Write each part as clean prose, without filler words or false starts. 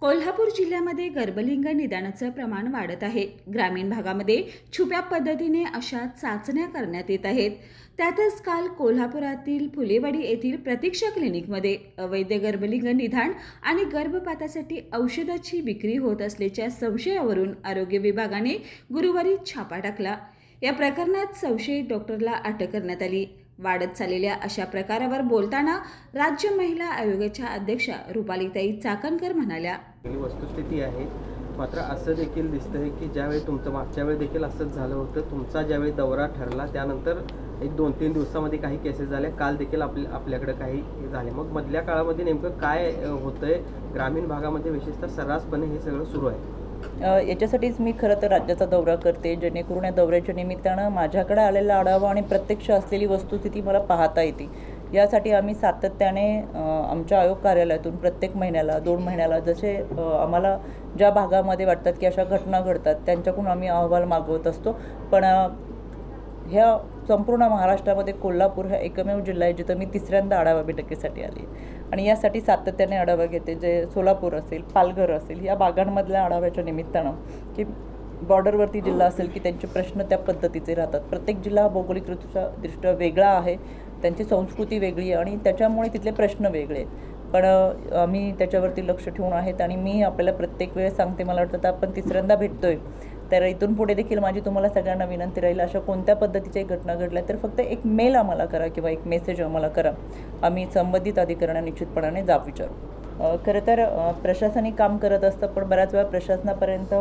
कोल्हापूर जिल्ह्यामध्ये गर्भलिंग निदानाचं प्रमाण वाढत आहे। ग्रामीण भागामध्ये छुप्या पद्धतीने अशा चाचण्या करण्यात येत आहेत। त्यातच काल कोल्हापुरातील फुलेवाडी येथील प्रतीक्षा क्लिनिकमध्ये अवैध गर्भलिंग निदान आणि गर्भपातासाठी औषधाची विक्री होत असल्याच्या संशयावरून आरोग्य विभागाने गुरुवारी छापा टाकला। या प्रकरणात संशयित डॉक्टरला अटक करण्यात आली। वाढत चाललेल्या अशा प्रकारावर बोलताना राज्य महिला आयोगाच्या अध्यक्षा रुपालीताई चाकणकर म्हणाल्या, वस्तुस्थिती आहे, मात्र असं देखील दिसतंय की ज्यावेळी तुमचं मागच्या वेळी देखील असंच झालं होतं। तुमचा ज्यावेळी दौरा ठरला त्यानंतर एक 2-3 दिवसामध्ये काही केसेस झाल्या, काल देखील आपल्याकडे काही झाले। मग मधल्या काळामध्ये नेमकं काय होतंय ग्रामीण भागामध्ये, विशेषतः सर्रासपणे हे सगळं सुरू आहे? याच्यासाठीच मी खरं तर राज्याचा दौरा करते, जेणेकरून या दौऱ्याच्या निमित्तानं माझ्याकडे आलेला आढावा आणि प्रत्यक्ष असलेली वस्तुस्थिती मला पाहता येते। यासाठी आम्ही सातत्याने आमच्या आयोग कार्यालयातून प्रत्येक महिन्याला 2 महिन्याला जसे आम्हाला ज्या भागामध्ये वाटतात की अशा घटना घडतात त्यांच्याकडून आम्ही अहवाल मागवत असतो। पण ह्या संपूर्ण महाराष्ट्रामध्ये कोल्हापूर हा एकमेव जिल्हा आहे जिथं मी तिसऱ्यांदा आढावा बैठकीसाठी आली आणि यासाठी सातत्याने आढावा घेते। जे सोलापूर असेल, पालघर असेल, या भागांमधल्या आढाव्याच्या निमित्तानं की बॉर्डरवरती जिल्हा असेल की त्यांचे प्रश्न त्या पद्धतीचे राहतात। प्रत्येक जिल्हा भौगोलिकदृष्ट्या वेगळा आहे, त्यांची संस्कृती वेगळी आहे आणि त्याच्यामुळे तिथले प्रश्न वेगळे आहेत। पण आम्ही त्याच्यावरती लक्ष ठेवून आहेत आणि मी आपल्याला प्रत्येक वेळेस सांगते, मला वाटतं तर आपण तिसऱ्यांदा भेटतोय, तर इथून पुढे देखील माझी तुम्हाला सगळ्यांना विनंती राहील, अशा कोणत्या पद्धतीच्या घटना घडल्या तर फक्त एक मेल आम्हाला करा किंवा एक मेसेज आम्हाला करा, आम्ही संबंधित अधिकाऱ्यांना निश्चितपणाने जाब विचारू। खरं तर प्रशासनिक काम करत असतं, पण बऱ्याच वेळा प्रशासनापर्यंत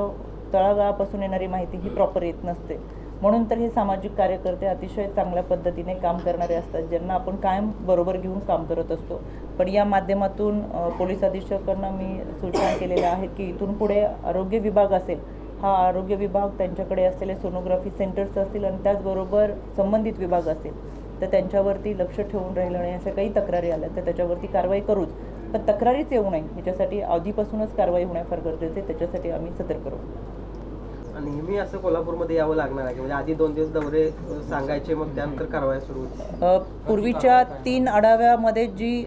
तळागाळापासून येणारी माहिती ही प्रॉपर येत नसते। म्हणून तर हे सामाजिक कार्यकर्ते अतिशय चांगल्या पद्धतीने काम करणारे असतात, ज्यांना आपण कायम बरोबर घेऊन काम करत असतो। पण या माध्यमातून पोलीस अधीक्षकांना मी सूचना केलेल्या आहेत की इथून पुढे आरोग्य विभाग असेल, हा आरोग्य विभाग त्यांच्याकडे असलेले सोनोग्राफी सेंटर्स असतील आणि त्याचबरोबर संबंधित विभाग असेल तर त्यांच्यावरती लक्ष ठेवून राहिलं आणि अशा काही तक्रारी आल्या तर त्याच्यावरती कारवाई करूच, पण तक्रारीच येऊ नये याच्यासाठी आधीपासूनच कारवाई होणे फार गरजेचे आहे। त्याच्यासाठी आम्ही सतर्क राहू। नेहमी असं कोल्हापूरमध्ये यावं लागणार आहे, म्हणजे आधी 2 दिवस दौरे सांगायचे, मग त्यानंतर कारवाई सुरू होती? पूर्वीच्या 3 आढाव्यामध्ये जी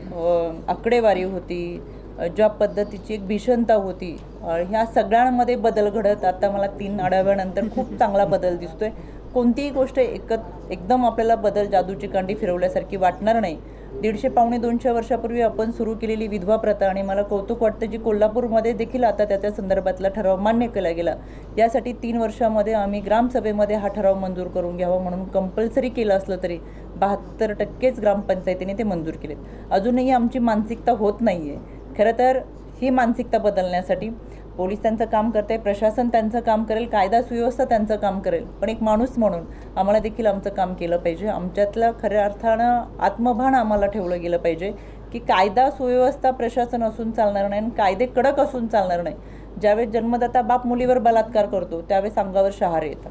आकडेवारी होती, ज्या पद्धतीची एक भीषणता होती, ह्या सगळ्यांमध्ये बदल घडत आता मला 3 आढाव्यानंतर खूप चांगला बदल दिसतोय। कोणतीही गोष्ट एकदम आपल्याला बदल जादूची कांडी फिरवल्यासारखी वाटणार नाही। 150-200 वर्षापूर्वी आपण सुरू केलेली विधवा प्रथा, आणि मला कौतुक वाटतं जी कोल्हापूरमध्ये देखील आता त्याच्या संदर्भातला ठराव मान्य केला गेला। यासाठी 3 वर्षामध्ये आम्ही ग्रामसभेमध्ये हा ठराव मंजूर करून घ्यावा म्हणून कंपल्सरी केलं असलं तरी 72% ग्रामपंचायतीने ते मंजूर केलेत। अजूनही आमची मानसिकता होत नाही आहे। खरं तर ही मानसिकता बदलण्यासाठी पोलीस त्यांचं काम करते, प्रशासन त्यांचं काम करेल, कायदा सुव्यवस्था त्यांचं काम करेल, पण एक माणूस म्हणून आम्हाला देखील आमचं काम केलं पाहिजे। आमच्यातलं खऱ्या अर्थानं आत्मभान आम्हाला ठेवलं गेलं पाहिजे की कायदा सुव्यवस्था प्रशासन असून चालणार नाही आणि कायदे कडक असून चालणार नाही। ज्यावेळेस जन्मदाता बाप मुलीवर बलात्कार करतो त्यावेळेस अंगावर शहारे येतात।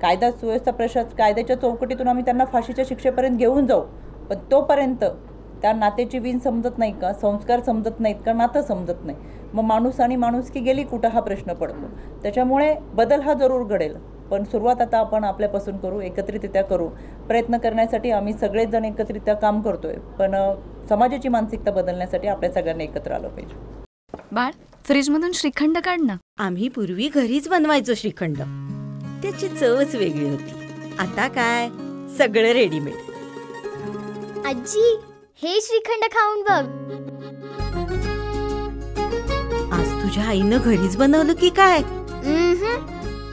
कायदा सुव्यवस्था कायद्याच्या चौकटीतून आम्ही त्यांना फाशीच्या शिक्षेपर्यंत घेऊन जाऊ, पण तोपर्यंत त्या नात्याची वीण समजत नाही का, संस्कार समजत नाहीत का, नातं समजत नाही, मग माणूस आणि माणुसकी गेली कुठं हा प्रश्न पडतो। त्याच्यामुळे बदल हा जरूर घडेल, पण सुरुवात आता आपण आपल्यापासून करू, एकत्रितरित्या करू। प्रयत्न करण्यासाठी आम्ही सगळेच जण एकत्रितरित्या काम करतोय, पण समाजाची मानसिकता बदलण्यासाठी आपल्या सगळ्यांनी एकत्र आलं पाहिजे। बाळ, फ्रीजमधून श्रीखंड काढ ना। आम्ही पूर्वी घरीच बनवायचो श्रीखंड, त्याची चवच वेगळी होती। आता काय सगळं रेडीमेड। आजी, हे श्रीखंड खाऊन बघ। आज तुझ्या आईनं घरीच बनवलं की काय?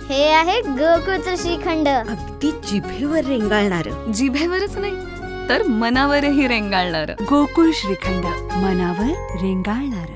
हे आहे गोकुळचं श्रीखंड, अगदी जिभेवर रेंगाळणार। जिभेवरच नाही तर मनावरही रेंगाळणार। गोकुळ श्रीखंड, मनावर रेंगाळणार।